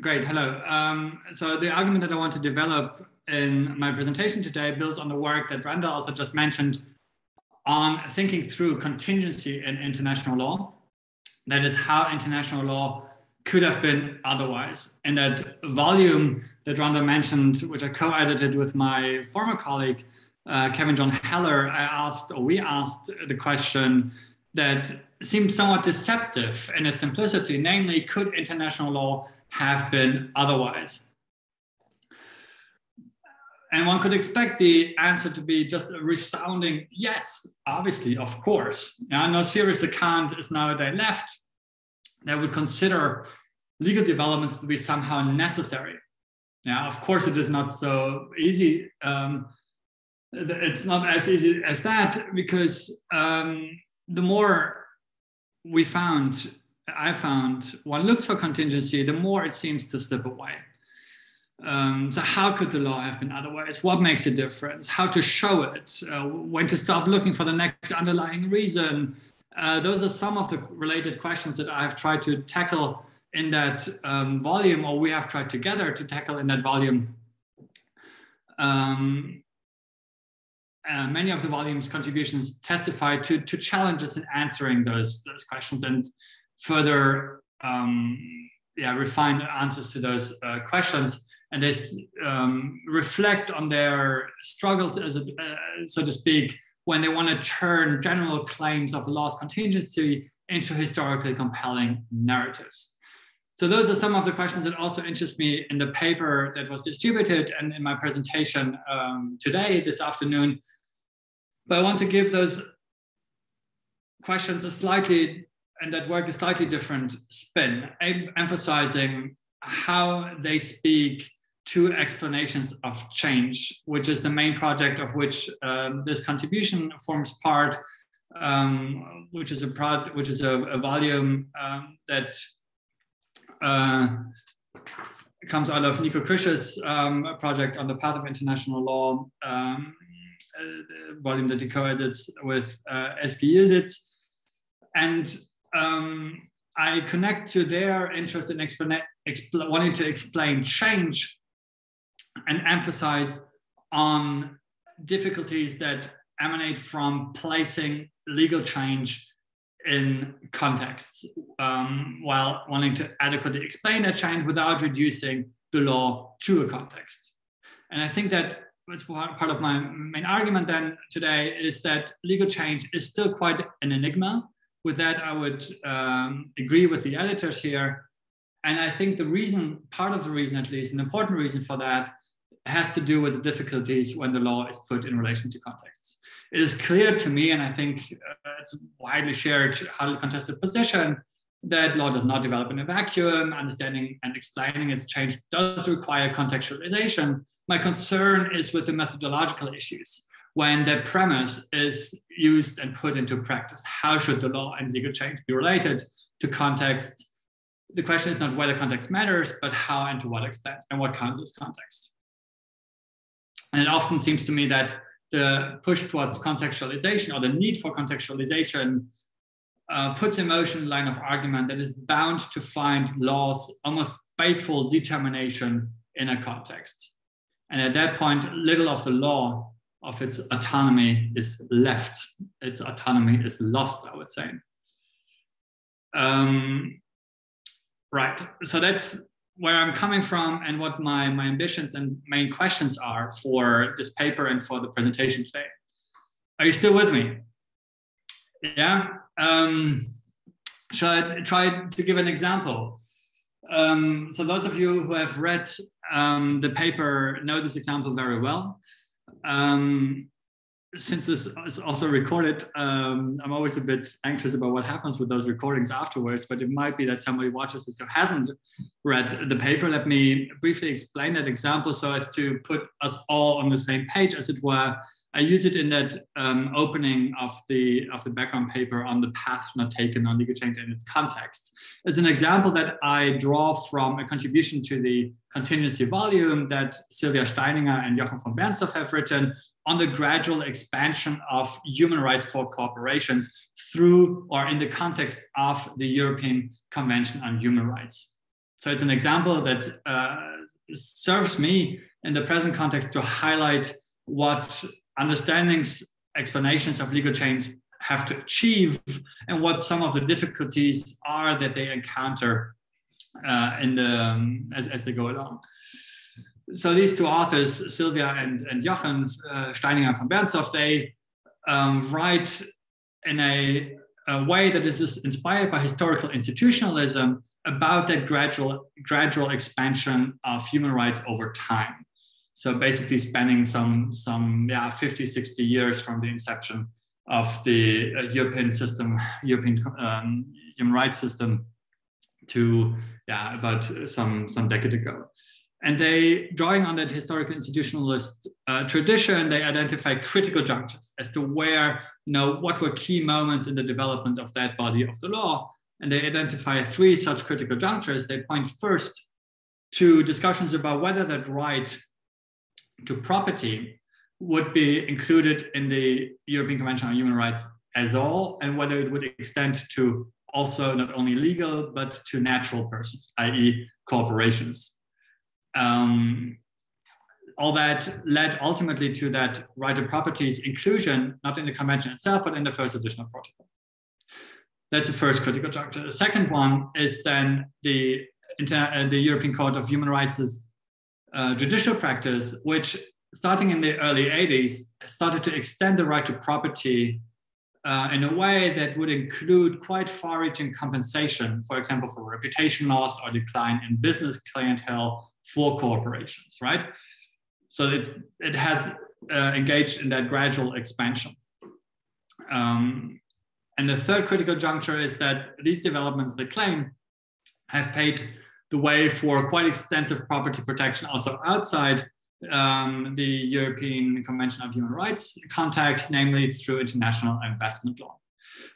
Great, hello. So the argument that I want to develop in my presentation today builds on the work that Randa also just mentioned on thinking through contingency in international law. That is how international law could have been otherwise. In that volume that Randa mentioned, which I co-edited with my former colleague, Kevin John Heller, we asked the question that seemed somewhat deceptive in its simplicity, namely, could international law have been otherwise? And one could expect the answer to be just a resounding yes, obviously, of course. No serious account is nowadays left that would consider legal developments to be somehow necessary. Yeah, of course, it is not so easy. It's not as easy as that, because the more I found, one looks for contingency, the more it seems to slip away. So how could the law have been otherwise? What makes a difference? How to show it? When to stop looking for the next underlying reason? Those are some of the related questions that I've tried to tackle in that volume, or we have tried together to tackle in that volume. Many of the volume's contributions testify to challenges in answering those questions and further refine answers to those questions. And they reflect on their struggles, so to speak, when they want to turn general claims of the law's contingency into historically compelling narratives. So those are some of the questions that also interest me in the paper that was distributed and in my presentation today, this afternoon. But I want to give those questions a slightly different spin, emphasizing how they speak to explanations of change, which is the main project of which this contribution forms part, which is a volume that comes out of Nico Krisch's project on the path of international law, volume that he co-edits with I-HILT. And I connect to their interest in wanting to explain change and emphasize on difficulties that emanate from placing legal change in contexts, while wanting to adequately explain that change without reducing the law to a context. And I think that it's part of my main argument then today is that legal change is still quite an enigma. With that, I would agree with the editors here. And I think part of the reason at least, an important reason for that, has to do with the difficulties when the law is put in relation to contexts. It is clear to me, and I think it's widely shared, highly contested position, that law does not develop in a vacuum. Understanding and explaining its change does require contextualization. My concern is with the methodological issues. When the premise is used and put into practice, how should the law and legal change be related to context? The question is not whether context matters, but how and to what extent, and what counts as context. And it often seems to me that the push towards contextualization, or the need for contextualization, puts in motion a line of argument that is bound to find law's almost fateful determination in a context. And at that point, little of the law, of its autonomy, is left. Its autonomy is lost, I would say. Right, so that's where I'm coming from and what my ambitions and main questions are for this paper and for the presentation today. Are you still with me? Yeah? Shall I try to give an example? So those of you who have read the paper know this example very well. Since this is also recorded, I'm always a bit anxious about what happens with those recordings afterwards, but it might be that somebody watches this who hasn't read the paper. Let me briefly explain that example so as to put us all on the same page, as it were. I use it in that opening of the background paper on the path not taken on legal change in its context. It's an example that I draw from a contribution to the contingency volume that Sylvia Steininger and Jochen von Bernstorff have written on the gradual expansion of human rights for corporations through or in the context of the European Convention on Human Rights. So it's an example that serves me in the present context to highlight what understandings, explanations of legal change have to achieve, and what some of the difficulties are that they encounter as they go along. So these two authors, Sylvia and Jochen Steininger von Bernstorff, they write in a way that is inspired by historical institutionalism about that gradual expansion of human rights over time. So basically spanning some 50, 60 years from the inception of the European human rights system to about some decade ago. And they, drawing on that historical institutionalist tradition, they identify critical junctures as to where, what were key moments in the development of that body of the law. And they identify 3 such critical junctures. They point first to discussions about whether that right to property would be included in the European Convention on Human Rights as all, and whether it would extend to also not only legal, but to natural persons, i.e. corporations. All that led ultimately to that right to property's inclusion, not in the convention itself, but in the first additional protocol. That's the first critical juncture. The second one is then the European Court of Human Rights' judicial practice, which starting in the early 80s, started to extend the right to property in a way that would include quite far-reaching compensation, for example, for reputation loss or decline in business clientele for corporations, right? So it has engaged in that gradual expansion. And the third critical juncture is that these developments, they claim, have paved the way for quite extensive property protection also outside the European Convention on Human Rights context, namely through international investment law.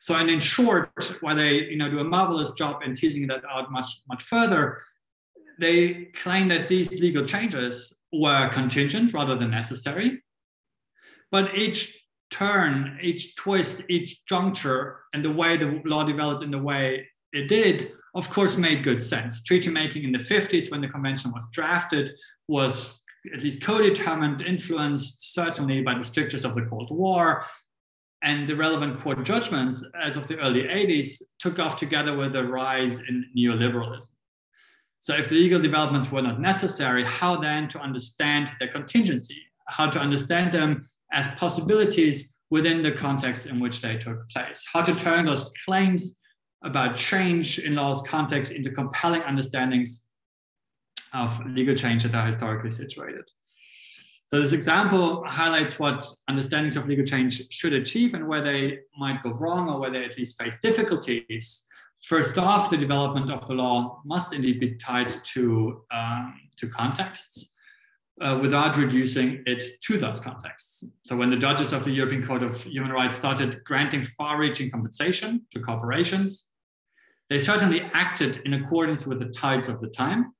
So, and in short, while they do a marvelous job in teasing that out much further, they claim that these legal changes were contingent rather than necessary, but each turn, each twist, each juncture, and the way the law developed in the way it did, of course, made good sense. Treaty making in the 50s, when the convention was drafted, was at least co-determined, influenced certainly by the strictures of the Cold War, and the relevant court judgments as of the early 80s took off together with the rise in neoliberalism. So if the legal developments were not necessary, how then to understand their contingency, how to understand them as possibilities within the context in which they took place, how to turn those claims about change in law's context into compelling understandings of legal change that are historically situated. So this example highlights what understandings of legal change should achieve and where they might go wrong or where they at least face difficulties. First off, the development of the law must indeed be tied to contexts without reducing it to those contexts. So when the judges of the European Court of Human Rights started granting far-reaching compensation to corporations, they certainly acted in accordance with the tides of the time,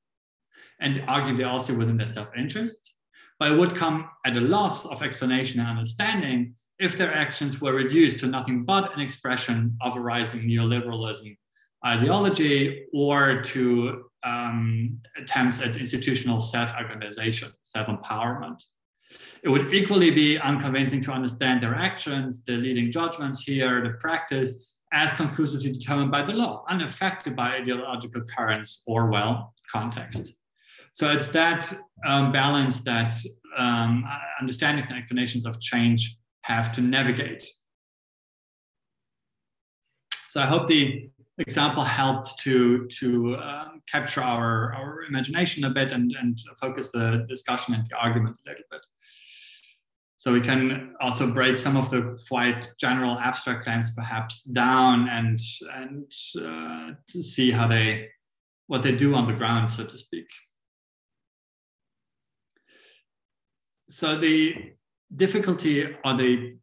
and arguably also within their self-interest, but it would come at a loss of explanation and understanding if their actions were reduced to nothing but an expression of a rising neoliberalism ideology or to attempts at institutional self-organization, self-empowerment. It would equally be unconvincing to understand their actions, the leading judgments here, the practice, as conclusively determined by the law, unaffected by ideological currents or, well, context. So it's that balance that understanding and explanations of change have to navigate. So I hope the example helped to capture our imagination a bit and focus the discussion and the argument a little bit. So we can also break some of the quite general abstract claims perhaps down and to see how what they do on the ground, so to speak. So the difficulty or the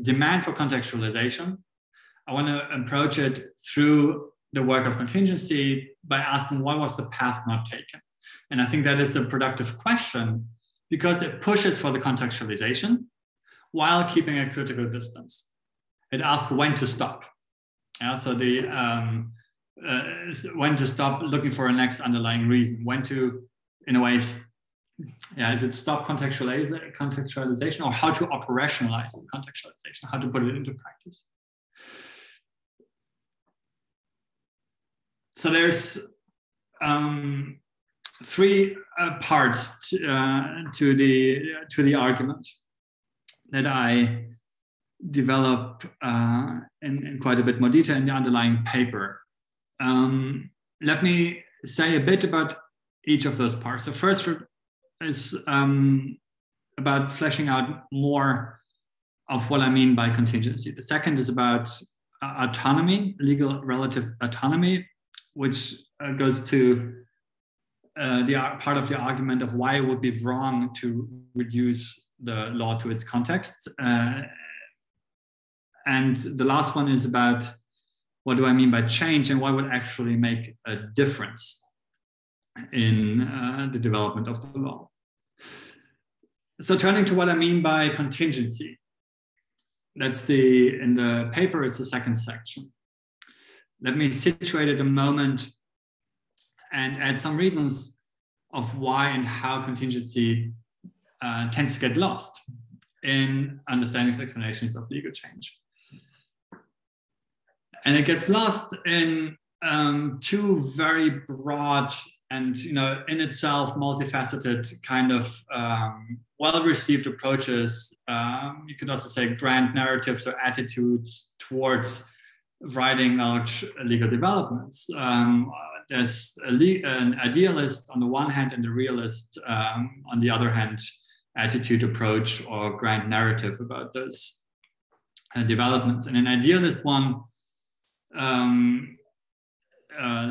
demand for contextualization, I want to approach it through the work of contingency by asking what was the path not taken? And I think that is a productive question because it pushes for the contextualization while keeping a critical distance. It asks when to stop. Yeah, so the when to stop looking for a next underlying reason, when to, in a way, yeah, is it stop contextualization, or how to operationalize the contextualization, how to put it into practice. So there's three parts to the argument that I develop in quite a bit more detail in the underlying paper. Let me say a bit about each of those parts. So first is about fleshing out more of what I mean by contingency. The second is about autonomy, legal relative autonomy, which goes to the part of the argument of why it would be wrong to reduce the law to its context. And the last one is about what do I mean by change and what would actually make a difference in the development of the law. So turning to what I mean by contingency, that's in the paper, it's the second section. Let me situate it a moment and add some reasons of why and how contingency tends to get lost in understandings and explanations of legal change. And it gets lost in two very broad and, in itself multifaceted kind of well-received approaches. You could also say grand narratives or attitudes towards writing large legal developments. There's an idealist on the one hand and a realist on the other hand attitude, approach, or grand narrative about those developments. And an idealist one,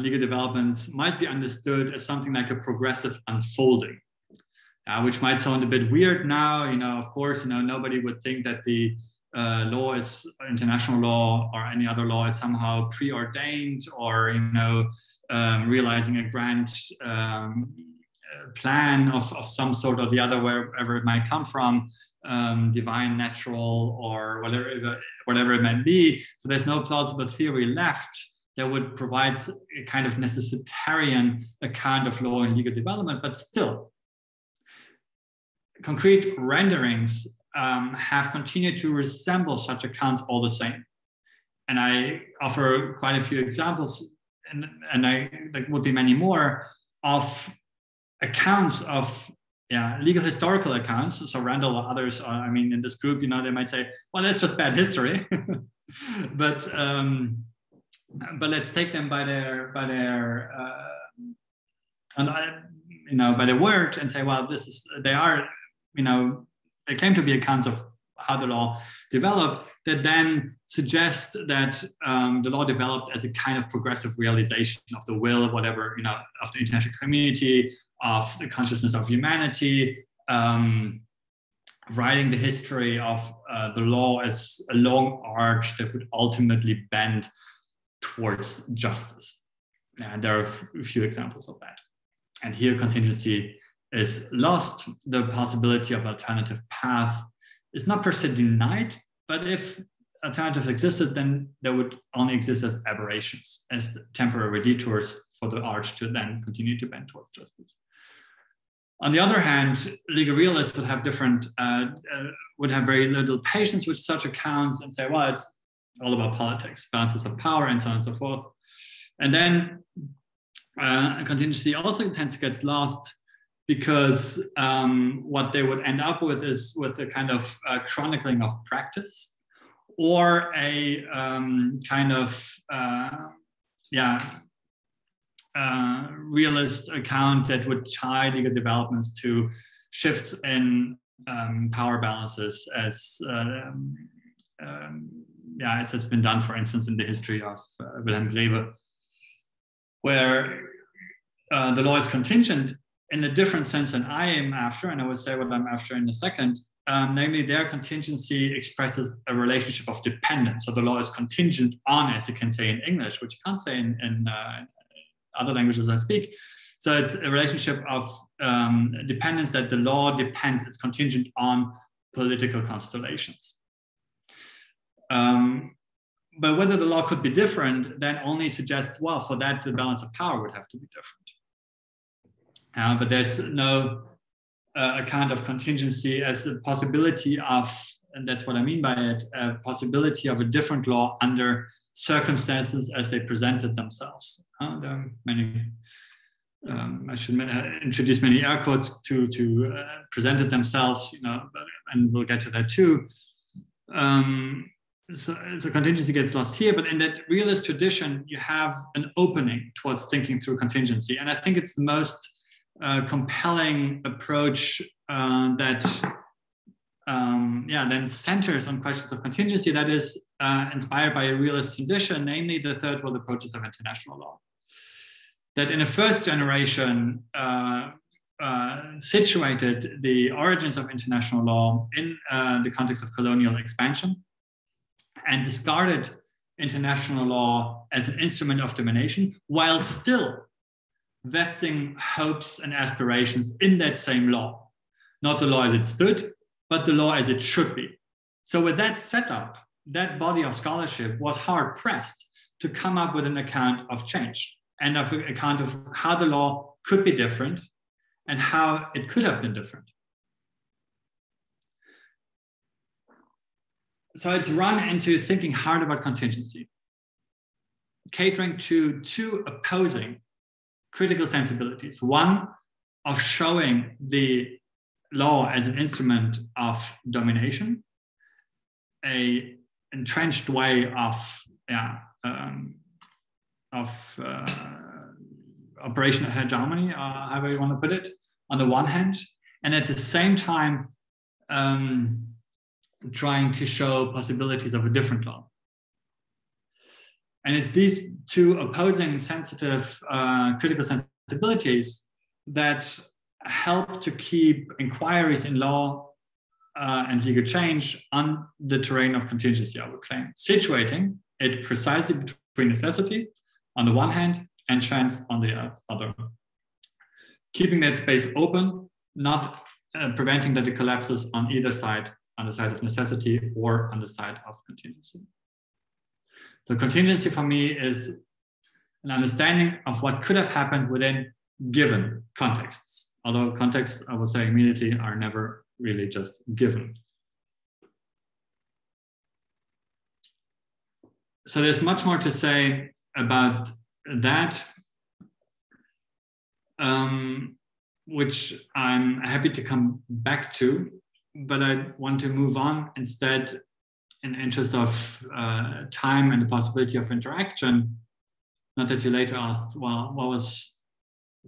legal developments might be understood as something like a progressive unfolding, which might sound a bit weird now. Of course, nobody would think that the law is international law or any other law is somehow preordained or, realizing a grand plan of some sort or the other, wherever it might come from, divine, natural, or whatever it might be. So there's no plausible theory left that would provide a kind of necessitarian account of law and legal development, but still, concrete renderings have continued to resemble such accounts all the same. And I offer quite a few examples, and there would be many more, of accounts of legal historical accounts. So Randall or others, in this group, they might say, well, that's just bad history. but let's take them by their word and say, well, they claim to be accounts of how the law developed, that then suggest that the law developed as a kind of progressive realization of the will, of the international community, of the consciousness of humanity, writing the history of the law as a long arch that would ultimately bend towards justice. And there are a few examples of that. And here contingency is lost. The possibility of alternative path is not per se denied, but if alternatives existed, then they would only exist as aberrations, as temporary detours for the arch to then continue to bend towards justice. On the other hand, legal realists would have very little patience with such accounts and say, well, it's all about politics, balances of power, and so on and so forth. And then contingency also tends to get lost because what they would end up with is with a kind of chronicling of practice, or a kind of realist account that would tie legal developments to shifts in power balances, as has been done, for instance, in the history of Wilhelm Greve, where the law is contingent in a different sense than I am after, and I will say what I'm after in a second. Namely, their contingency expresses a relationship of dependence. So the law is contingent on, as you can say in English, which you can't say in other languages I speak. So it's a relationship of dependence, that the law depends, it's contingent on political constellations. But whether the law could be different then only suggests, well, for that, the balance of power would have to be different. But there's no account of contingency as a possibility of, and that's what I mean by it, a possibility of a different law under circumstances as they presented themselves. There are many, I should introduce many air quotes to presented themselves, and we'll get to that too. So contingency gets lost here, but in that realist tradition, you have an opening towards thinking through contingency. And I think it's the most compelling approach that then centers on questions of contingency that is inspired by a realist tradition, namely the third world approaches of international law. That in a first generation situated the origins of international law in the context of colonial expansion and discarded international law as an instrument of domination, while still vesting hopes and aspirations in that same law. Not the law as it stood, but the law as it should be. So with that setup, that body of scholarship was hard pressed to come up with an account of change and of an account of how the law could be different and how it could have been different. So it's run into thinking hard about contingency, catering to two opposing critical sensibilities. One of showing the law as an instrument of domination, a entrenched way of operational hegemony, however you want to put it, on the one hand, and at the same time trying to show possibilities of a different law. And it's these two opposing sensitive critical sensibilities that help to keep inquiries in law and legal change on the terrain of contingency, I would claim, situating it precisely between necessity on the one hand and chance on the other. Keeping that space open, not preventing that it collapses on either side, on the side of necessity or on the side of contingency. So contingency for me is an understanding of what could have happened within given contexts. Although contexts, I will say immediately, are never really just given. So there's much more to say about that, which I'm happy to come back to, but I want to move on instead in the interest of time and the possibility of interaction. Not that you later asked, well, what was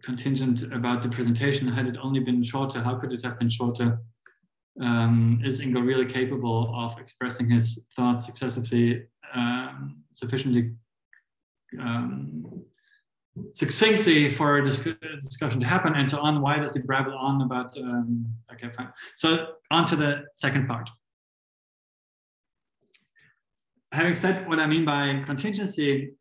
contingent about the presentation? Had it only been shorter? How could it have been shorter? Is Ingo really capable of expressing his thoughts successively, sufficiently succinctly for a discussion to happen, and so on? Why does he babble on about, okay, fine. So on to the second part. Having said what I mean by contingency,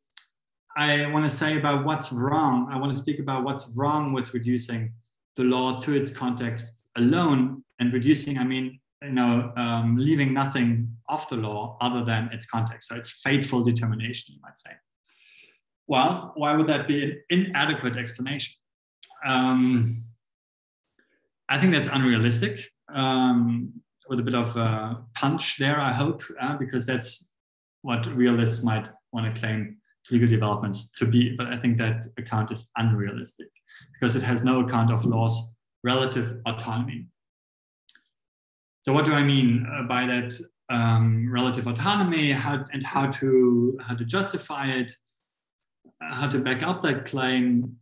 I want to say about what's wrong. I want to speak about what's wrong with reducing the law to its context alone. And reducing, I mean, leaving nothing off the law other than its context. So it's fateful determination, you might say. Well, why would that be an inadequate explanation? I think that's unrealistic, with a bit of a punch there, I hope, because that's what realists might want to claim legal developments to be. But I think that account is unrealistic because it has no account of law's relative autonomy. So what do I mean by that relative autonomy, how to justify it, how to back up that claim?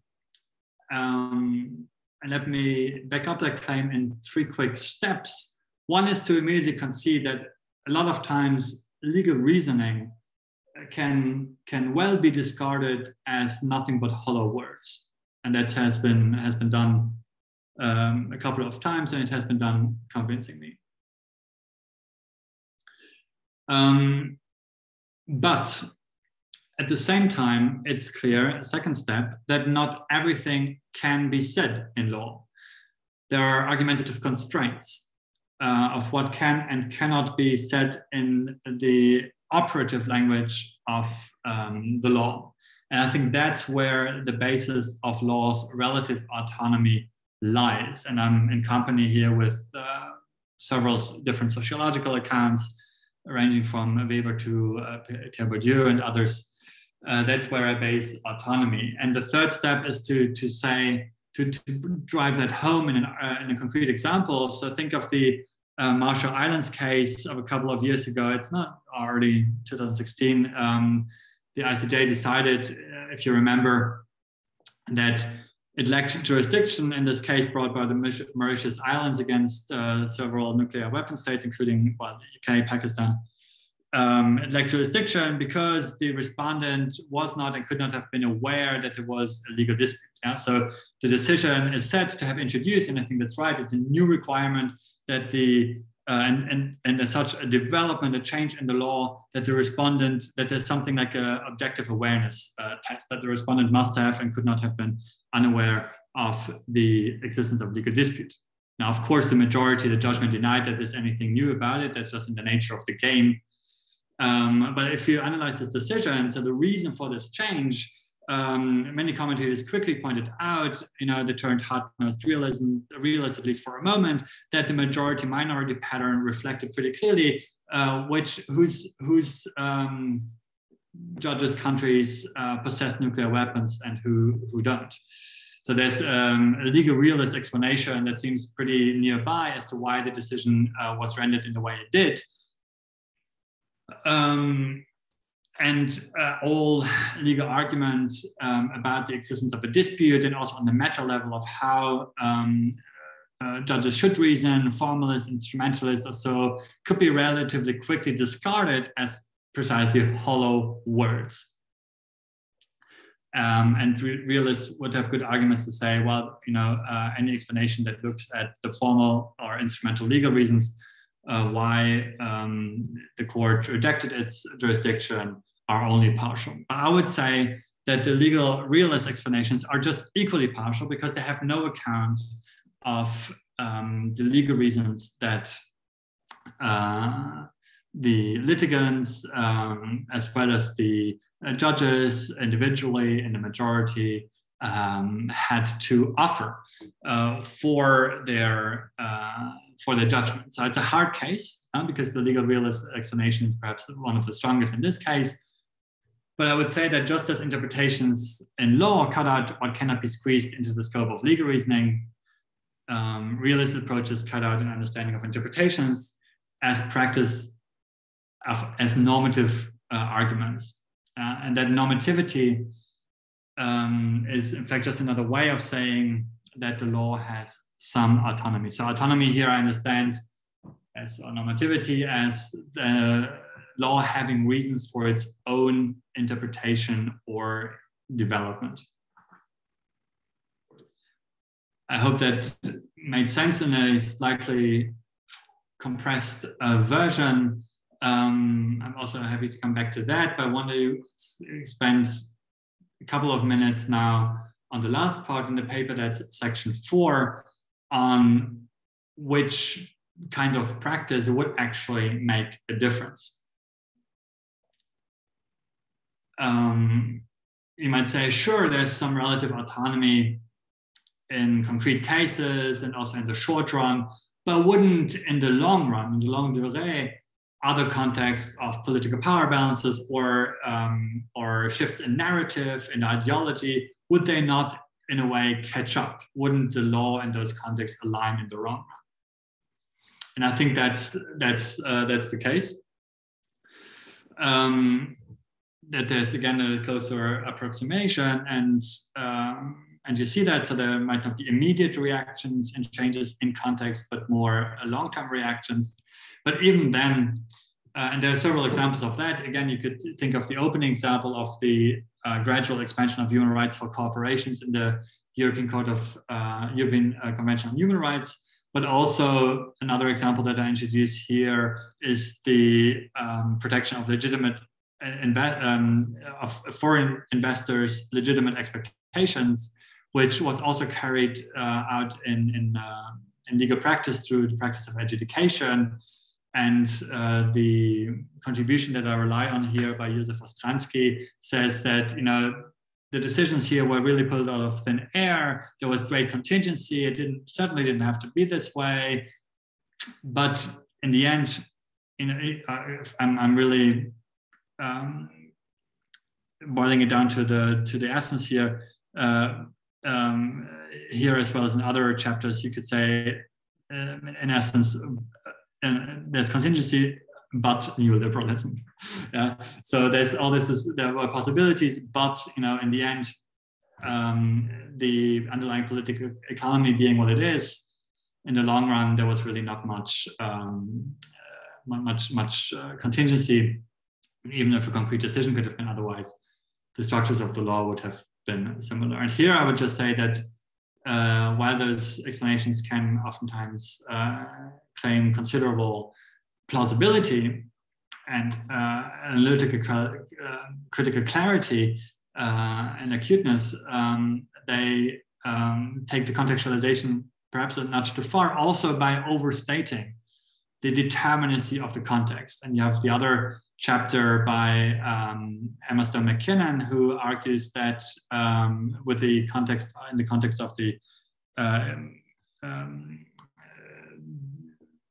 And let me back up that claim in 3 quick steps. One is to immediately concede that a lot of times legal reasoning can well be discarded as nothing but hollow words, and that has been done a couple of times, and it has been done convincingly. But at the same time, it's clear, a second step, that not everything can be said in law. There are argumentative constraints of what can and cannot be said in the operative language of the law. And I think that's where the basis of law's relative autonomy lies. And I'm in company here with several different sociological accounts, ranging from Weber to Pierre Bourdieu and others. That's where I base autonomy. And the third step is to drive that home in a concrete example. So think of the Marshall Islands case of a couple of years ago. It's not already 2016. The ICJ decided, if you remember, that it lacked jurisdiction in this case brought by the Mauritius Islands against several nuclear weapon states, including the UK, Pakistan. It lacked jurisdiction because the respondent was not and could not have been aware that there was a legal dispute. Yeah? So the decision is said to have introduced, and I think that's right, it's a new requirement that and as such a development, a change in the law, that the respondent, that there's something like an objective awareness test that the respondent must have and could not have been unaware of the existence of legal dispute. Now, of course, the majority, the judgment denied that there's anything new about it. That's just in the nature of the game. But if you analyze this decision, so the reason for this change, many commentators quickly pointed out, they turned hard-nosed realist, at least for a moment, that the majority-minority pattern reflected pretty clearly whose judges' countries possess nuclear weapons and who don't. So there's a legal realist explanation that seems pretty nearby as to why the decision was rendered in the way it did. And all legal arguments about the existence of a dispute, and also on the meta level of how judges should reason, formalists, instrumentalists, or so, could be relatively quickly discarded as precisely hollow words. And realists would have good arguments to say, well, any explanation that looks at the formal or instrumental legal reasons why the court rejected its jurisdiction are only partial. But I would say that the legal realist explanations are just equally partial because they have no account of the legal reasons that the litigants, as well as the judges individually in the majority, had to offer for their judgment. So it's a hard case because the legal realist explanation is perhaps one of the strongest in this case. But I would say that just as interpretations in law cut out what cannot be squeezed into the scope of legal reasoning, realist approaches cut out an understanding of interpretations as practice as normative arguments. And that normativity is in fact just another way of saying that the law has some autonomy. So autonomy here I understand as normativity as the law having reasons for its own interpretation or development. I hope that made sense in a slightly compressed version. I'm also happy to come back to that, but I want to spend a couple of minutes now on the last part in the paper, that's section 4, on which kinds of practice would actually make a difference. You might say, sure, there's some relative autonomy in concrete cases and also in the short run, but wouldn't in the long run, in the longue durée, other contexts of political power balances or shifts in narrative and ideology, would they not in a way catch up? Wouldn't the law and those contexts align in the long run? And I think that's the case. That there's again a closer approximation, and you see that, so there might not be immediate reactions and changes in context, but more long-term reactions. But even then, and there are several examples of that. Again, you could think of the opening example of the gradual expansion of human rights for corporations in the European Convention on Human Rights. But also another example that I introduce here is the protection of legitimate of foreign investors' legitimate expectations, which was also carried out in legal practice through the practice of adjudication, And the contribution that I rely on here by Josef Ostransky says that, you know, the decisions here were really pulled out of thin air. There was great contingency. It certainly didn't have to be this way. But in the end, you know, I'm really boiling it down to the essence here. Here, as well as in other chapters, you could say, in essence, there's contingency, but neoliberalism. Yeah. So there's all this. There were possibilities, but, you know, in the end, the underlying political economy being what it is, in the long run, there was really not much contingency, even if a concrete decision could have been otherwise. The structures of the law would have been similar. And here I would just say that while those explanations can oftentimes claim considerable plausibility and analytical critical clarity and acuteness, they take the contextualization perhaps a notch too far, also by overstating the determinacy of the context. And you have the other chapter by Emma Stone McKinnon, who argues that with the context, in the context of the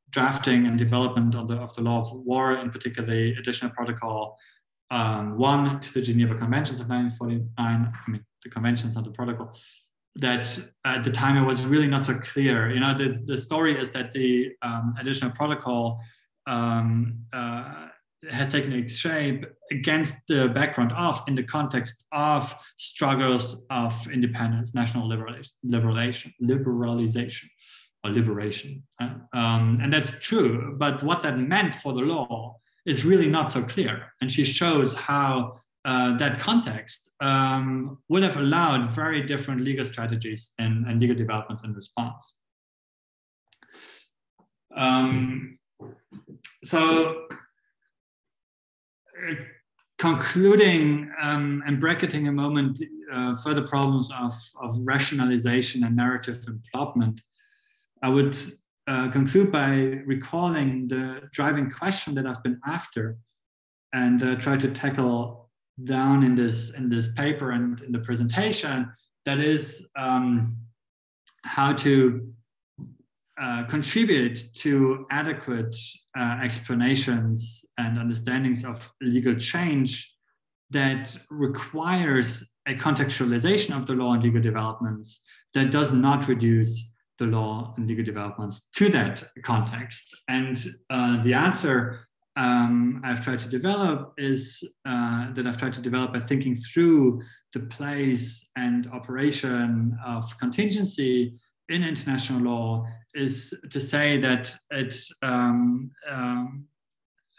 drafting and development of the law of war, in particular the additional protocol 1 to the Geneva Conventions of 1949, I mean the conventions, not the protocol, that at the time it was really not so clear. You know, the story is that the additional protocol has taken its shape against the background of, in the context of struggles of independence, national liberalization, or liberation. And that's true, but what that meant for the law is really not so clear. And she shows how that context would have allowed very different legal strategies and legal developments in response. So concluding and bracketing a moment further problems of rationalization and narrative development, I would conclude by recalling the driving question that I've been after and try to tackle down in this paper and in the presentation, that is how to contribute to adequate explanations and understandings of legal change that requires a contextualization of the law and legal developments that does not reduce the law and legal developments to that context. And the answer I've tried to develop is that I've tried to develop by thinking through the place and operation of contingency in international law, is to say that it's an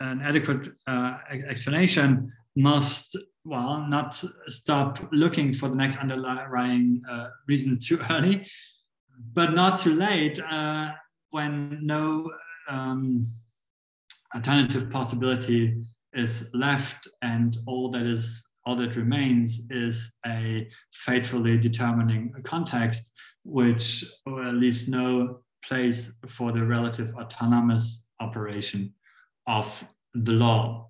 adequate explanation must, well, not stop looking for the next underlying reason too early, but not too late when no alternative possibility is left, and all that remains is a fatefully determining context, which leaves no place for the relative autonomous operation of the law.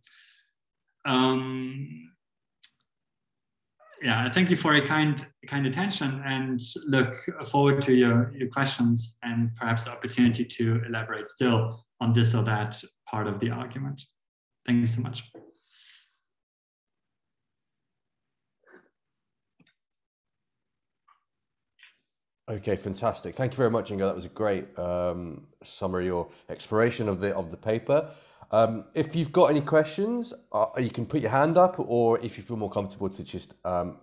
Yeah, I thank you for your kind attention and look forward to your questions and perhaps the opportunity to elaborate still on this or that part of the argument. Thank you so much. Okay, fantastic. Thank you very much, Ingo. That was a great summary or exploration of the paper. If you've got any questions, you can put your hand up, or if you feel more comfortable to just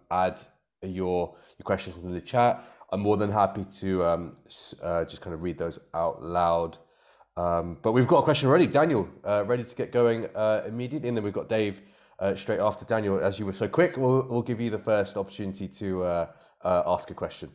add your questions in the chat, I'm more than happy to just kind of read those out loud. But we've got a question already. Daniel, ready to get going immediately, and then we've got Dave straight after Daniel. As you were so quick, we'll give you the first opportunity to ask a question.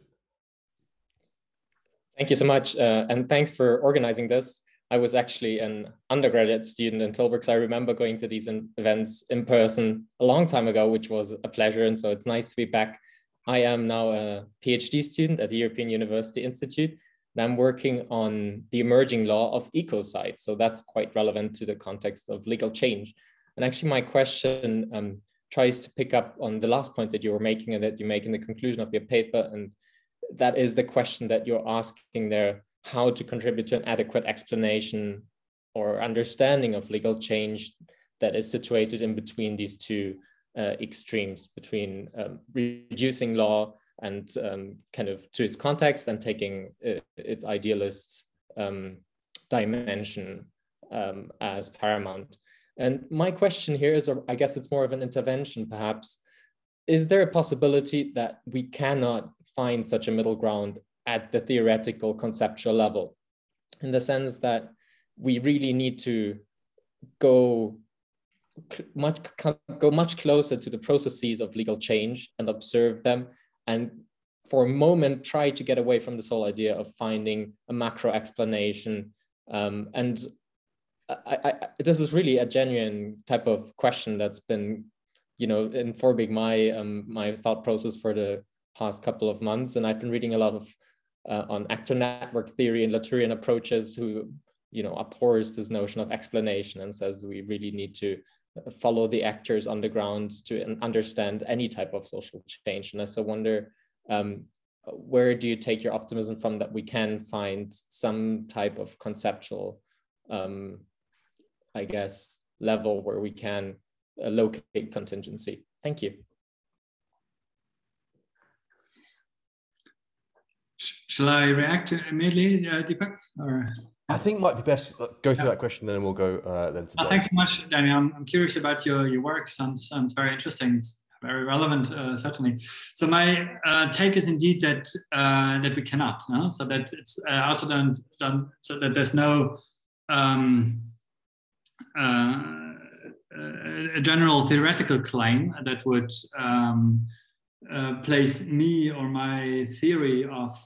Thank you so much, and thanks for organizing this. I was actually an undergraduate student in Tilburg, so I remember going to these events in person a long time ago, which was a pleasure, and so it's nice to be back. I am now a PhD student at the European University Institute, and I'm working on the emerging law of ecocide. So that's quite relevant to the context of legal change. And actually my question tries to pick up on the last point that you were making and that you make in the conclusion of your paper. And that is the question that you're asking there, how to contribute to an adequate explanation or understanding of legal change that is situated in between these two extremes, between reducing law and kind of to its context and taking its idealist dimension as paramount. And my question here is, or I guess it's more of an intervention perhaps, is there a possibility that we cannot find such a middle ground at the theoretical conceptual level, in the sense that we really need to go much closer to the processes of legal change and observe them, and for a moment try to get away from this whole idea of finding a macro explanation? And this is really a genuine type of question that's been, informing my thought process for the past couple of months. And I've been reading a lot of on actor network theory and Latourian approaches, who abhors this notion of explanation and says we really need to follow the actors on the ground to understand any type of social change. And I so wonder, where do you take your optimism from that we can find some type of conceptual, I guess, level where we can locate contingency? Thank you. Shall I react immediately, Deepak? Or? I think it might be best go through that question, then we'll go then to John. Thanks so much, Daniel. I'm curious about your work. Sounds very interesting. It's very relevant, certainly. So my take is indeed that that we cannot. No? So that it's also done so that there's no a general theoretical claim that would place me or my theory of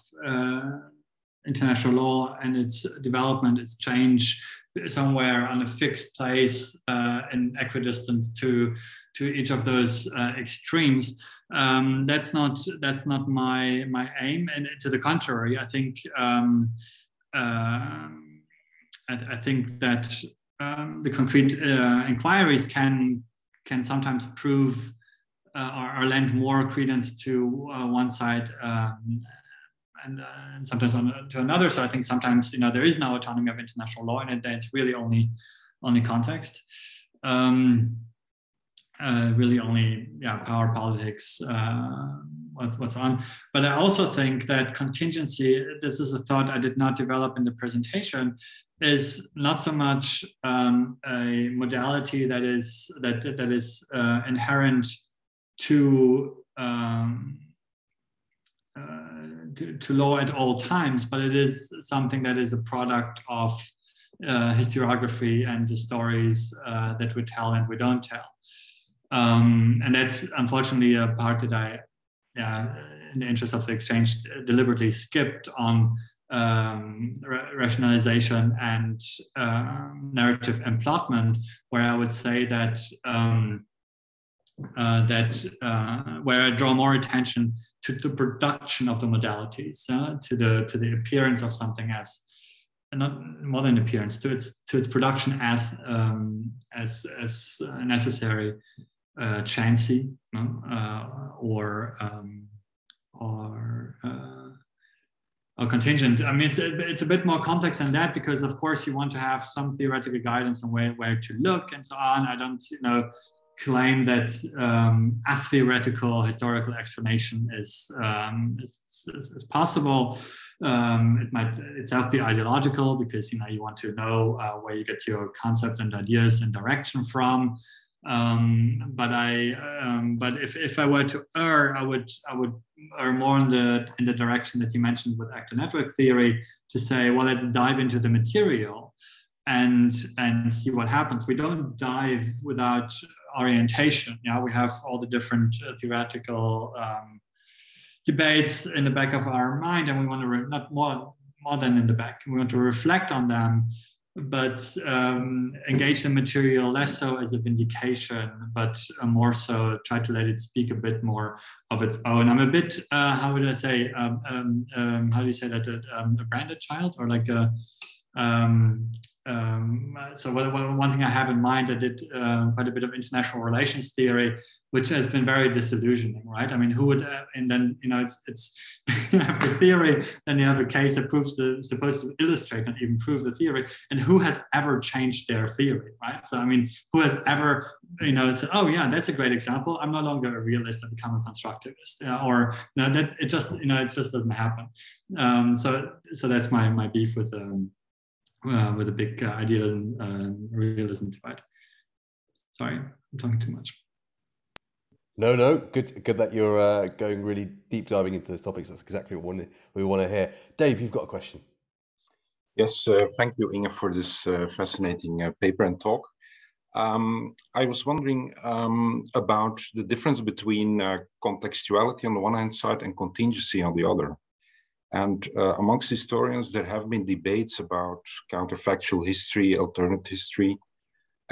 international law and its development, its change, somewhere on a fixed place in equidistance to each of those extremes. That's not my aim, and to the contrary, I think I think that the concrete inquiries can sometimes prove or lend more credence to one side and sometimes to another. So I think sometimes there is no autonomy of international law, and it's really only context, really only power politics, what's on. But I also think that contingency, this is a thought I did not develop in the presentation, is not so much a modality that is inherent to law at all times, but it is something that is a product of historiography and the stories that we tell and we don't tell. And that's unfortunately a part that I, in the interest of the exchange, deliberately skipped on rationalization and narrative emplotment, where I would say that where I draw more attention to the production of the modalities, to the appearance of something as not more than appearance, to its production as necessary, chancy, or contingent. I mean, it's a bit more complex than that, because of course you want to have some theoretical guidance on where to look and so on. I don't claim that a theoretical historical explanation is possible. It might itself be ideological, because you want to know where you get your concepts and ideas and direction from. But if I were to err, I would err more in the direction that you mentioned with actor network theory, to say, well, let's dive into the material and see what happens. We don't dive without orientation. We have all the different theoretical debates in the back of our mind, and we want to not more than in the back. We want to reflect on them engage the material less so as a vindication, but more so try to let it speak a bit more of its own. I'm a bit, how would I say, how do you say that, a branded child, or like a, so one thing I have in mind, I did quite a bit of international relations theory, which has been very disillusioning, right? I mean, who would, and then, you know, it's you have the theory, then you have a case that supposed to illustrate and even prove the theory, and who has ever changed their theory, right? So, I mean, who has ever, you know, said, oh yeah, that's a great example, I'm no longer a realist, I become a constructivist, or, you know, that it just, you know, it just doesn't happen. So that's my beef with a big idealism, realism divide. Sorry, I'm talking too much. No, good that you're going really deep diving into those topics. That's exactly what we want to hear. Dave, you've got a question. Yes, thank you, Inge, for this fascinating paper and talk. I was wondering about the difference between contextuality on the one hand side and contingency on the other. And amongst historians, there have been debates about counterfactual history, alternate history.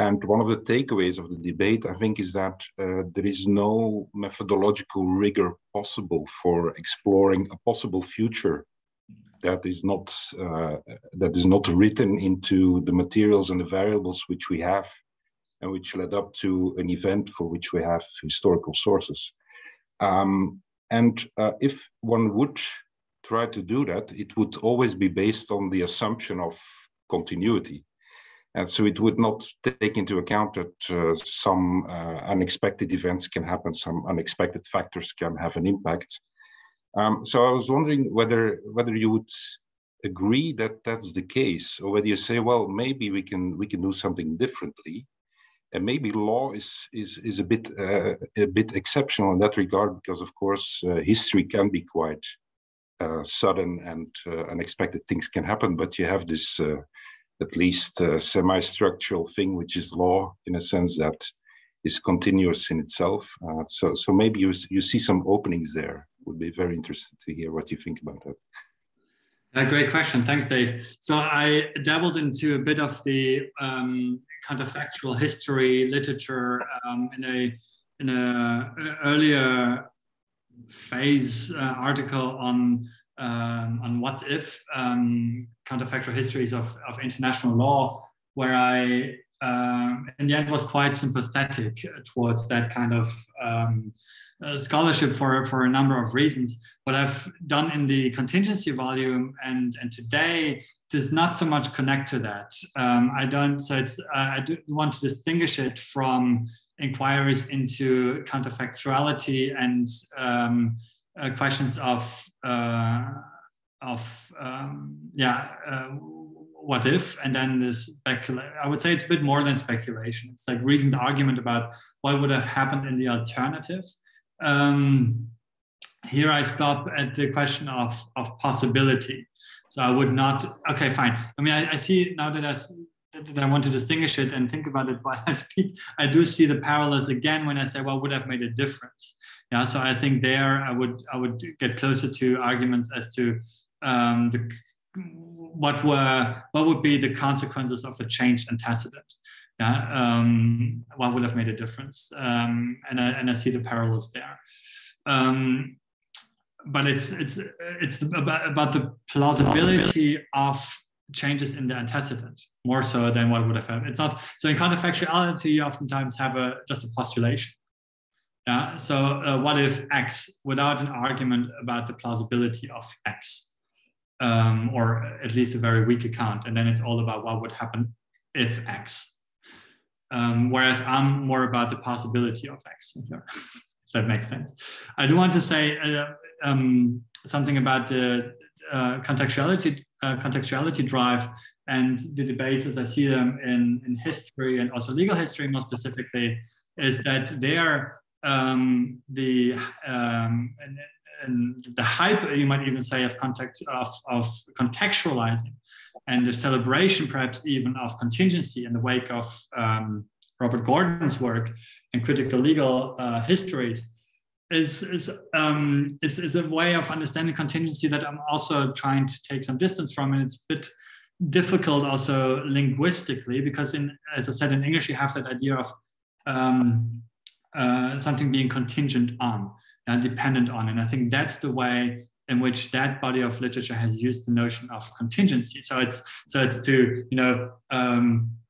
And one of the takeaways of the debate, I think, is that there is no methodological rigor possible for exploring a possible future that is not written into the materials and the variables which we have and which led up to an event for which we have historical sources. If one would try to do that, it would always be based on the assumption of continuity. And so it would not take into account that some unexpected events can happen, some unexpected factors can have an impact. So I was wondering whether you would agree that that's the case, or whether you say, well, maybe we can do something differently, and maybe law is a bit exceptional in that regard, because of course history can be quite sudden and unexpected things can happen, but you have this at least semi-structural thing, which is law, in a sense that is continuous in itself. So maybe you see some openings there. Would be very interested to hear what you think about that. Great question. Thanks, Dave. So I dabbled into a bit of the counterfactual history literature in a earlier phase article on what if counterfactual histories of international law, where I in the end was quite sympathetic towards that kind of scholarship for a number of reasons. What I've done in the contingency volume and today does not so much connect to that. I do want to distinguish it from inquiries into counterfactuality and questions of what if, and then this I would say it's a bit more than speculation. It's like reasoned argument about what would have happened in the alternatives. Here I stop at the question of possibility. So I would not, okay, fine. I mean, I see now that I want to distinguish it and think about it while I speak, I do see the parallels again when I say, well, would have made a difference. Yeah, so I think there I would get closer to arguments as to what would be the consequences of a changed antecedent. Yeah, what would have made a difference, and I see the parallels there. But it's about the plausibility of changes in the antecedent more so than what would have happened. It's not so in counterfactuality. You oftentimes have just a postulation. Yeah. So what if X, without an argument about the plausibility of X, or at least a very weak account, and then it's all about what would happen if X. Whereas I'm more about the possibility of X. If that makes sense. I do want to say something about the contextuality drive and the debates as I see them in history and also legal history more specifically, is that they're the hype, you might even say, of contextualizing and the celebration perhaps even of contingency in the wake of Robert Gordon's work in critical legal histories is a way of understanding contingency that I'm also trying to take some distance from, and it's a bit difficult also linguistically, because as I said, in English you have that idea of something being contingent on, dependent on, and I think that's the way in which that body of literature has used the notion of contingency. So it's to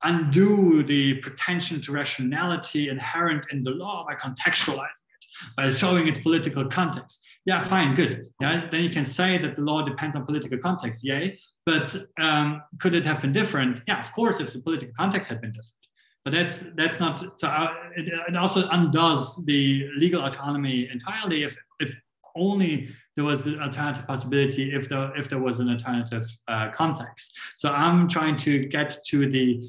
undo the pretension to rationality inherent in the law by contextualizing it, by showing its political context. Yeah, fine, good. Yeah, then you can say that the law depends on political context. Yay, but could it have been different? Yeah, of course, if the political context had been different. But that's not. So it also undoes the legal autonomy entirely if only there was an alternative possibility, if there was an alternative context. So I'm trying to get to the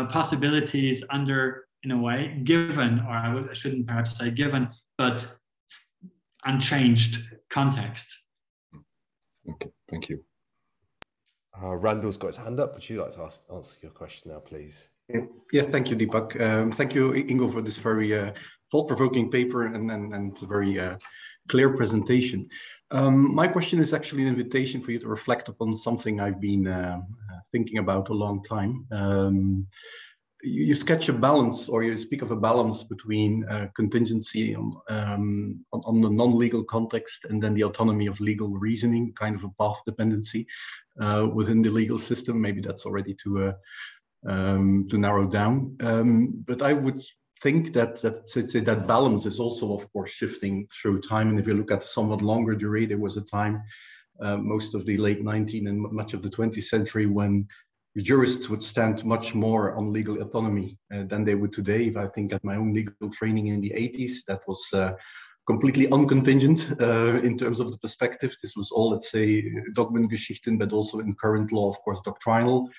possibilities under, in a way, given, or I shouldn't perhaps say given, but unchanged context. Okay, thank you. Randall's got his hand up. Would you like to answer your question now, please? Yeah, thank you, Deepak. Thank you, Ingo, for this very thought-provoking paper and very clear presentation. My question is actually an invitation for you to reflect upon something I've been thinking about a long time. You sketch a balance, or you speak of a balance between contingency on the non-legal context and then the autonomy of legal reasoning, kind of a path dependency within the legal system. Maybe that's already to narrow down. But I would think that balance is also, of course, shifting through time. And if you look at a somewhat longer durée, there was a time, most of the late 19th and much of the 20th century, when jurists would stand much more on legal autonomy than they would today. If I think at my own legal training in the 80s, that was completely uncontingent in terms of the perspective. This was all, let's say, Dogmengeschichten, but also in current law, of course, doctrinal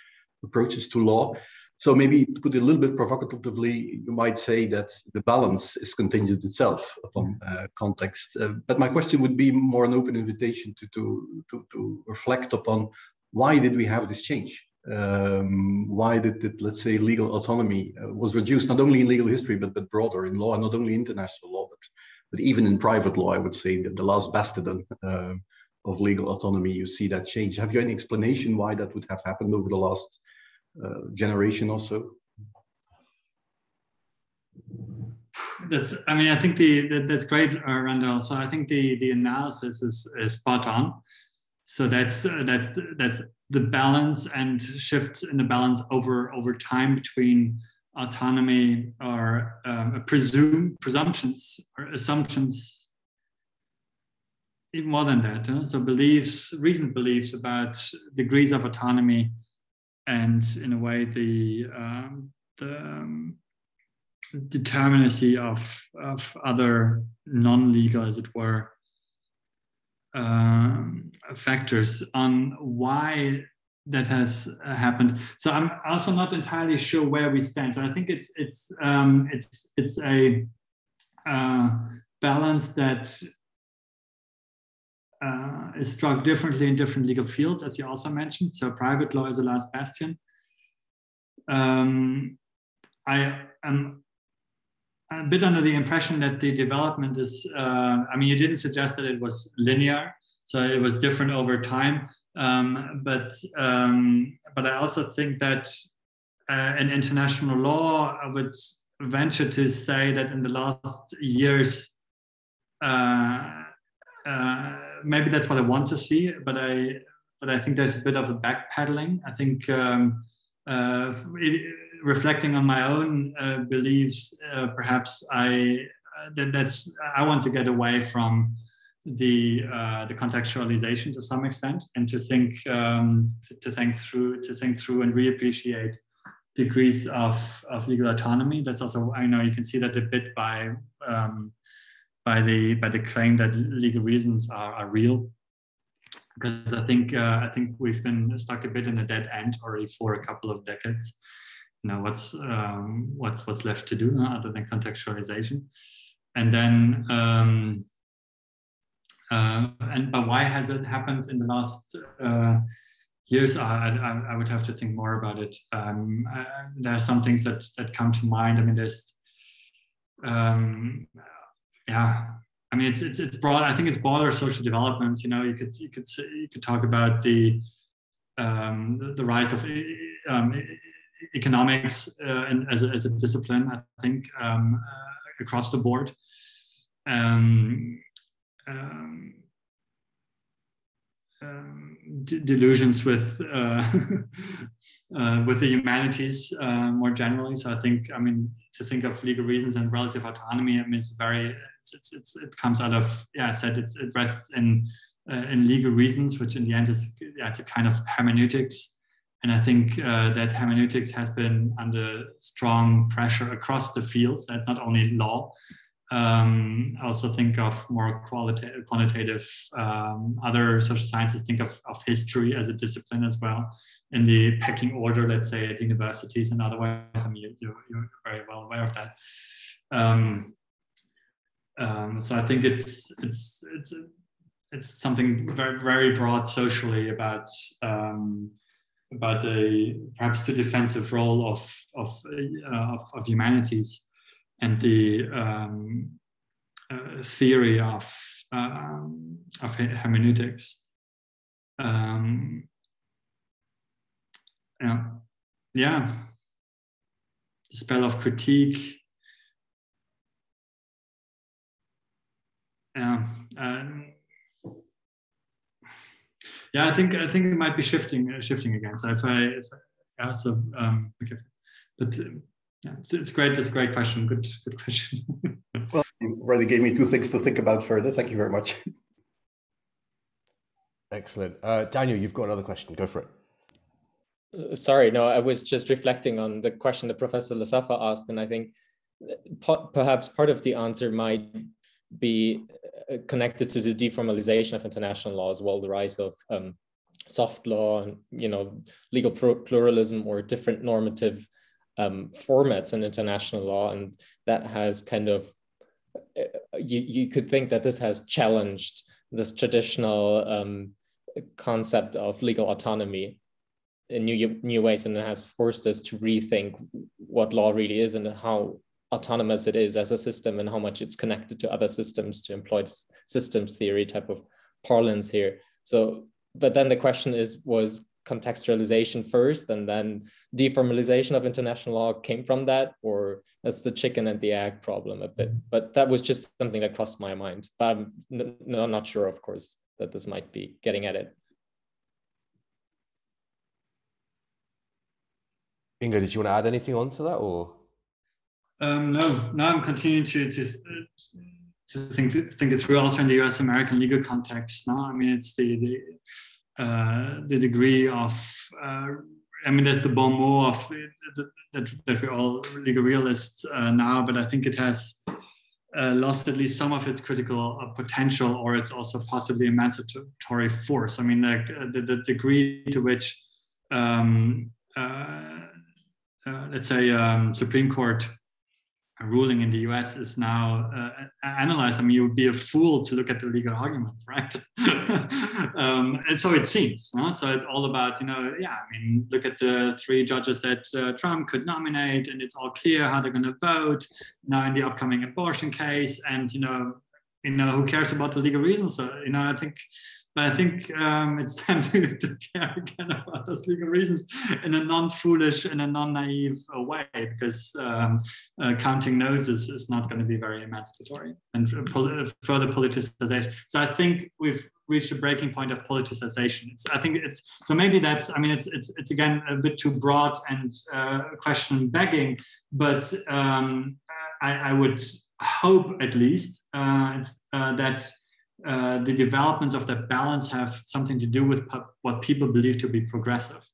approaches to law. So maybe to put it a little bit provocatively, you might say that the balance is contingent itself upon context. But my question would be more an open invitation to reflect upon, why did we have this change? Why did let's say, legal autonomy was reduced, not only in legal history, but broader in law, and not only international law, but even in private law. I would say that the last bastion of legal autonomy, you see that change. Have you any explanation why that would have happened over the last generation or so? I think that's great, Randall. So I think the analysis is spot on. So that's the balance and shift in the balance over time between autonomy or presumptions or assumptions, even more than that. So reasoned beliefs about degrees of autonomy, and in a way the determinacy of other non-legal, as it were, factors on why that has happened. So I'm also not entirely sure where we stand. So I think it's a balance that is struck differently in different legal fields, as you also mentioned. So private law is the last bastion. I am a bit under the impression that the development is, you didn't suggest that it was linear, so it was different over time. But I also think that in international law, I would venture to say that in the last years, maybe that's what I want to see, but I think there's a bit of a backpedaling. I think reflecting on my own beliefs, perhaps I want to get away from the contextualization to some extent, and to think through and reappreciate degrees of legal autonomy. That's also, I know you can see that a bit by the claim that legal reasons are real, because I think we've been stuck a bit in a dead end already for a couple of decades. What's left to do other than contextualization, and then but why has it happened in the last years? I would have to think more about it. There are some things that come to mind. I mean, there's it's broad. I think it's broader social developments. You could talk about the the rise of economics and as a discipline, I think, across the board. Delusions with the humanities more generally. So I think, I mean, to think of legal reasons and relative autonomy, I mean, it comes out of, I said it rests in legal reasons, which in the end is, it's a kind of hermeneutics. And I think that hermeneutics has been under strong pressure across the fields. That's not only law. I also think of more quantitative, other social sciences think of history as a discipline as well, in the pecking order, let's say, at universities and otherwise. I mean, you're very well aware of that. So I think it's something very, very broad socially about a perhaps too defensive role of humanities. And the theory of hermeneutics. The spell of critique. I think it might be shifting again. So okay, but. It's great. That's a great question. Good question. Well, you already gave me two things to think about further. Thank you very much. Excellent. Daniel, you've got another question. Go for it. Sorry, no, I was just reflecting on the question that Professor Lasafa asked, and I think perhaps part of the answer might be connected to the deformalization of international law as well, the rise of soft law and, legal pluralism or different normative formats in international law, and that has kind of you could think that this has challenged this traditional concept of legal autonomy in new ways, and it has forced us to rethink what law really is and how autonomous it is as a system and how much it's connected to other systems, to employ systems theory type of parlance here. So, but then the question was contextualization first and then deformalization of international law came from that, or that's the chicken and the egg problem a bit? But that was just something that crossed my mind. But I'm not sure, of course, that this might be getting at it. Ingo, did you want to add anything on to that, or? No, I'm continuing to think it through also in the US American legal context. No, I mean, it's the degree of, there's the bon mot of that we're all legal realists now, but I think it has lost at least some of its critical potential, or it's also possibly emancipatory force. I mean, like the degree to which, let's say, Supreme Court ruling in the US is now analyzed. I mean, you would be a fool to look at the legal arguments, right? And so it seems. So it's all about, look at the 3 judges that Trump could nominate, and it's all clear how they're going to vote now in the upcoming abortion case. And who cares about the legal reasons? So I think it's time to care again about those legal reasons in a non-foolish, in a non-naive way, because counting noses is not going to be very emancipatory and further politicization. So I think we've reached a breaking point of politicization. It's again a bit too broad and question begging, but I would hope at least that the developments of that balance have something to do with what people believe to be progressive,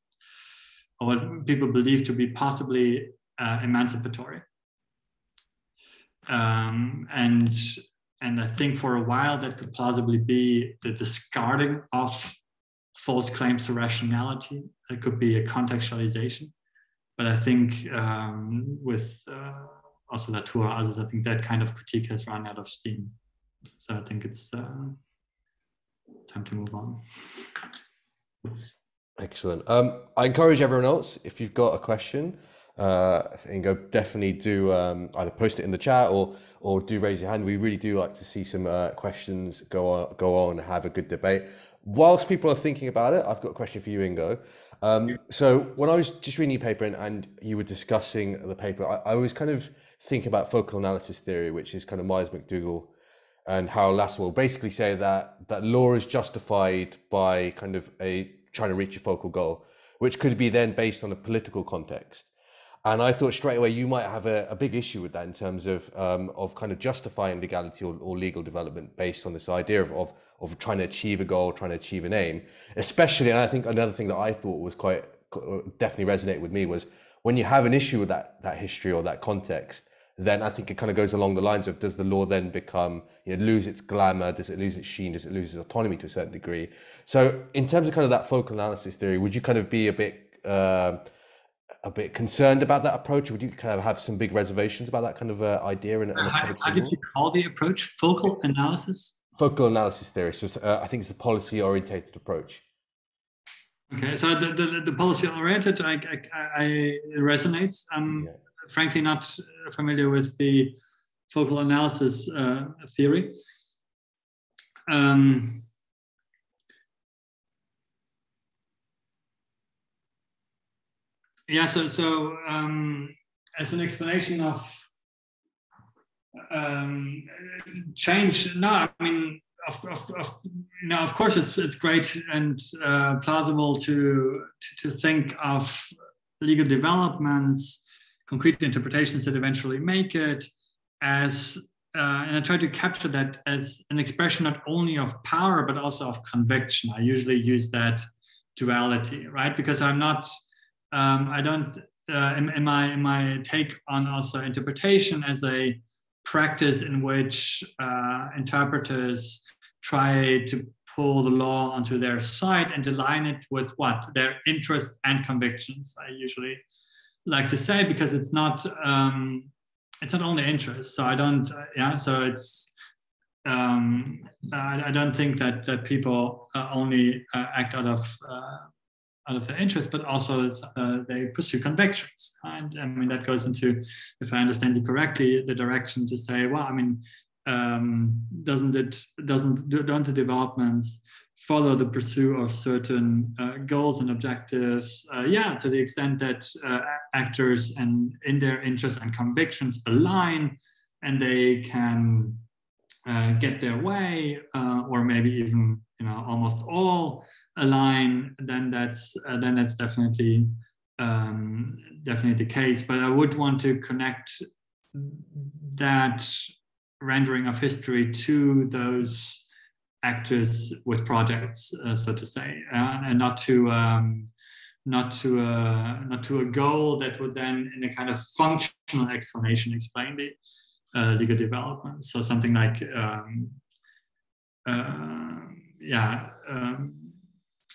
or what people believe to be possibly emancipatory. And I think for a while that could plausibly be the discarding of false claims to rationality. It could be a contextualization. But I think with also Latour or others, I think that kind of critique has run out of steam. So I think it's time to move on. Excellent. I encourage everyone else, if you've got a question, Ingo, definitely do either post it in the chat or do raise your hand. We really do like to see some questions go on and have a good debate. whilst people are thinking about it, I've got a question for you, Ingo. So when I was just reading your paper and you were discussing the paper, I always kind of think about focal analysis theory, which is kind of Myers-McDougall and Harold Lasswell basically say that law is justified by kind of trying to reach a focal goal, which could be then based on a political context. And I thought straight away you might have a big issue with that in terms of kind of justifying legality or legal development based on this idea of trying to achieve a goal, trying to achieve an aim. Especially, and I think another thing that I thought was definitely resonated with me was when you have an issue with that history or that context, then I think it kind of goes along the lines of, does the law then become, lose its glamour? Does it lose its sheen? Does it lose its autonomy to a certain degree? So in terms of kind of that focal analysis theory, would you kind of be a bit concerned about that approach? Or would you kind of have some big reservations about that kind of idea? How did you call the approach? Focal analysis? Focal analysis theory. So I think it's a policy-orientated approach. Okay, so the policy-oriented, it resonates. Frankly, not familiar with the focal analysis theory. Yeah, so as an explanation of change, no, I mean, of course, it's great and plausible to think of legal developments, concrete interpretations that eventually make it as, and I try to capture that as an expression not only of power but also of conviction. I usually use that duality, right? Because I'm not. I don't, in my take on also interpretation as a practice in which interpreters try to pull the law onto their side and align it with what? Their interests and convictions, I usually like to say, because it's not only interest. So I don't, so it's, I don't think that people only act out of their interest, but also they pursue convictions. And I mean, that goes into, if I understand you correctly, the direction to say, well, I mean, don't the developments follow the pursuit of certain goals and objectives? To the extent that actors and in their interests and convictions align, and they can get their way, or maybe even almost all align, then that's definitely the case. But I would want to connect that rendering of history to those actors with projects, so to say, and not to a goal that would then, in a kind of functional explanation, explain the legal development. So something like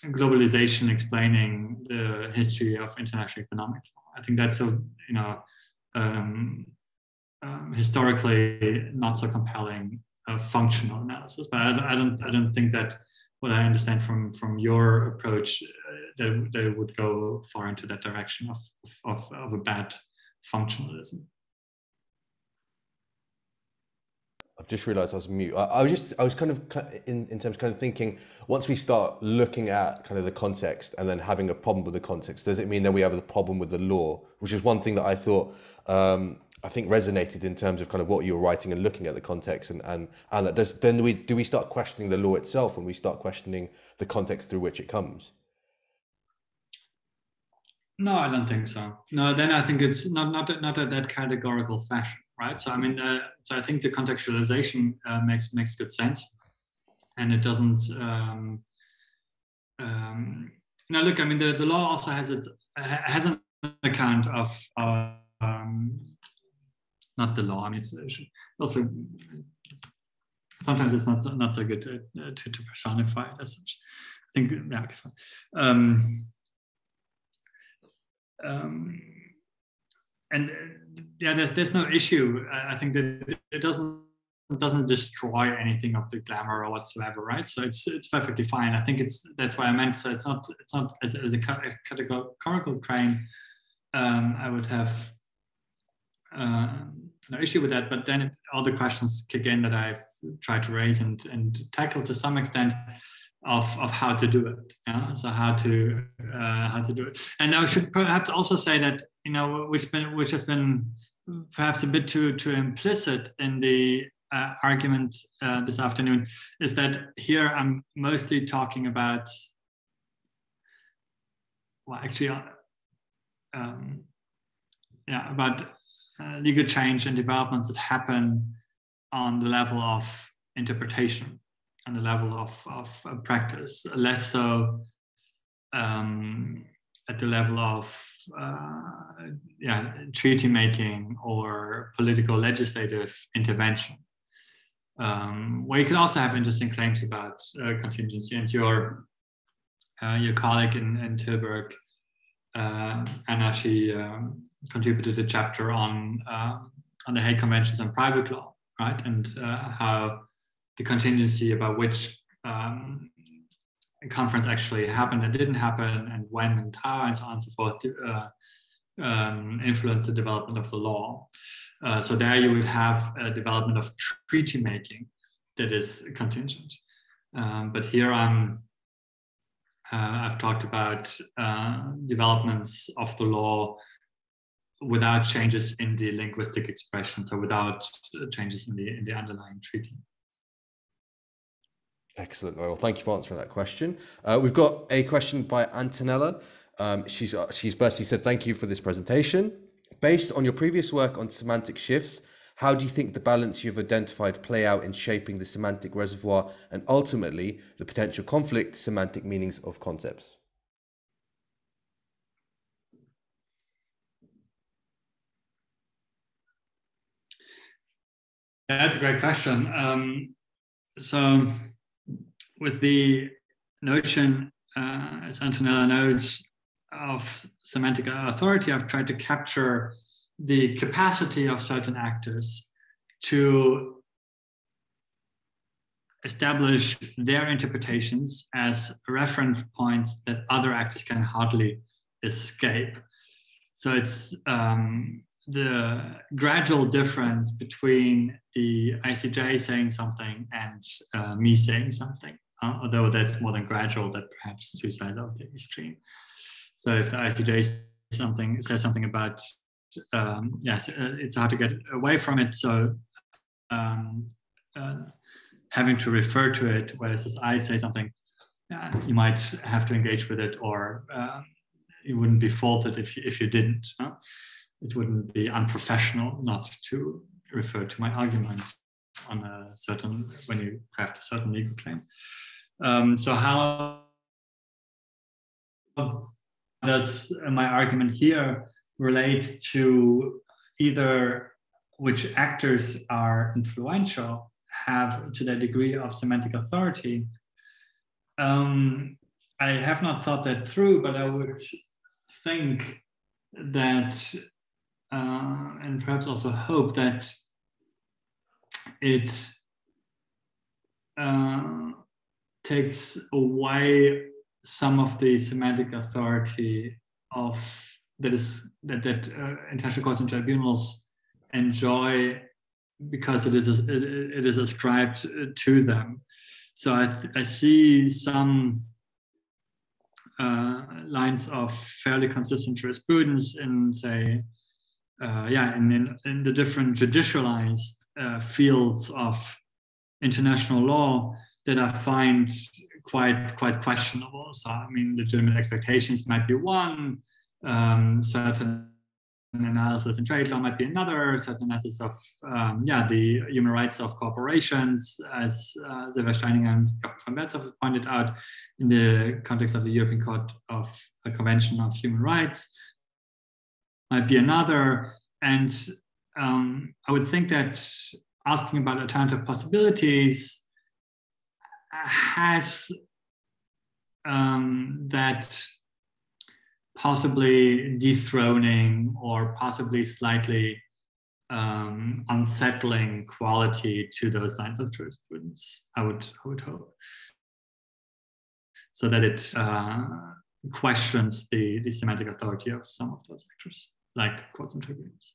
globalization explaining the history of international economics. I think that's historically not so compelling functional analysis. But I don't think that what I understand from your approach that it would go far into that direction of a bad functionalism. I've just realized I was mute. I was kind of in terms of kind of thinking, once we start looking at kind of the context and then having a problem with the context, does it mean that we have a problem with the law? Which is one thing that I thought, I think resonated in terms of kind of what you were writing and looking at the context, and that do we start questioning the law itself when we start questioning the context through which it comes? No, I don't think so. No, then I think it's not that categorical fashion. Right. So I mean, so I think the contextualization makes good sense, and it doesn't. Now, look, I mean, the law also has an account of not the law. I mean, it's also sometimes it's not so good to personify it as such. I think okay, fine. And there's no issue. I think that it doesn't destroy anything of the glamour or whatsoever, right? So it's perfectly fine. I think that's why I meant. So it's not as a categorical claim. I would have no issue with that. But then all the questions kick in that I've tried to raise and tackle to some extent. of how to do it. Yeah? So how to do it. And I should perhaps also say that, you know, which has been perhaps a bit too implicit in the argument this afternoon, is that here I'm mostly talking about, well, actually, about legal change and developments that happen on the level of interpretation, on the level of practice, less so at the level of treaty making or political legislative intervention, where you can also have interesting claims about contingency. And your colleague in Tilburg, Anna, she contributed a chapter on the Hague Conventions on private law, right? And how the contingency about which conference actually happened and didn't happen, and when and how, and so on and so forth, influence the development of the law. So there you would have a development of treaty making that is contingent. But here I've talked about developments of the law without changes in the linguistic expression, so without changes in the underlying treaty. Excellent. Well, thank you for answering that question. We've got a question by Antonella. She's firstly said, thank you for this presentation. Based on your previous work on semantic shifts, how do you think the balance you've identified play out in shaping the semantic reservoir and ultimately the potential conflict semantic meanings of concepts? That's a great question. So with the notion, as Antonella knows, of semantic authority, I've tried to capture the capacity of certain actors to establish their interpretations as reference points that other actors can hardly escape. So it's the gradual difference between the ICJ saying something and me saying something, although that's more than gradual, that perhaps two sides of the extreme. So if the ICJ says something about, yes, it's hard to get away from it. So having to refer to it, whereas I say something, you might have to engage with it, or you wouldn't be faulted if you didn't. It wouldn't be unprofessional not to refer to my argument on a certain, when you craft a certain legal claim. So how does my argument here relate to either which actors are influential, have to their degree of semantic authority? I have not thought that through, but I would think that, and perhaps also hope that it takes away some of the semantic authority of that international courts and tribunals enjoy, because it is ascribed to them. So I see some lines of fairly consistent jurisprudence in, say, in the different judicialized fields of international law that I find quite questionable. So I mean, legitimate expectations might be one, certain analysis in trade law might be another, certain analysis of the human rights of corporations, as Silva Steininger and Jochen van Berthoff have pointed out in the context of the European Court of the Convention of Human Rights, might be another. And I would think that asking about alternative possibilities has that possibly dethroning or possibly slightly unsettling quality to those lines of jurisprudence, I would hope, so that it questions the semantic authority of some of those actors, like courts and tribunals.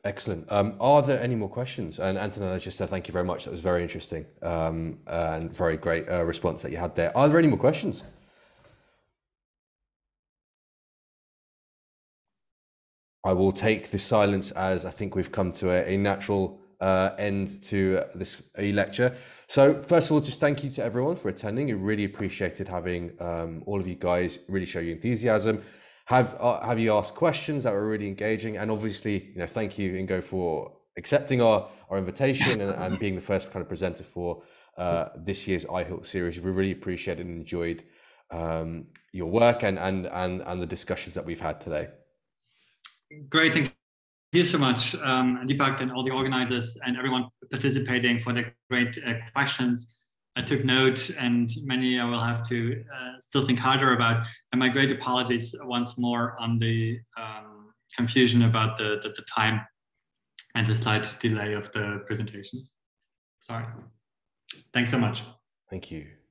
Excellent. Are there any more questions? And Antonella, just thank you very much. That was very interesting and very great response that you had there. Are there any more questions? I will take the silence as I think we've come to a natural end to this lecture. So first of all, just thank you to everyone for attending. I really appreciated having all of you guys really show your enthusiasm. Have you asked questions that were really engaging, and obviously, thank you, Ingo, for accepting our invitation and being the first kind of presenter for this year's I-HILT series. We really appreciated and enjoyed your work and the discussions that we've had today. Great, thank you so much, Deepak, and all the organizers and everyone participating for the great questions. I took note, and many I will have to still think harder about. And my great apologies once more on the confusion about the time and the slight delay of the presentation. Sorry. Thanks so much. Thank you.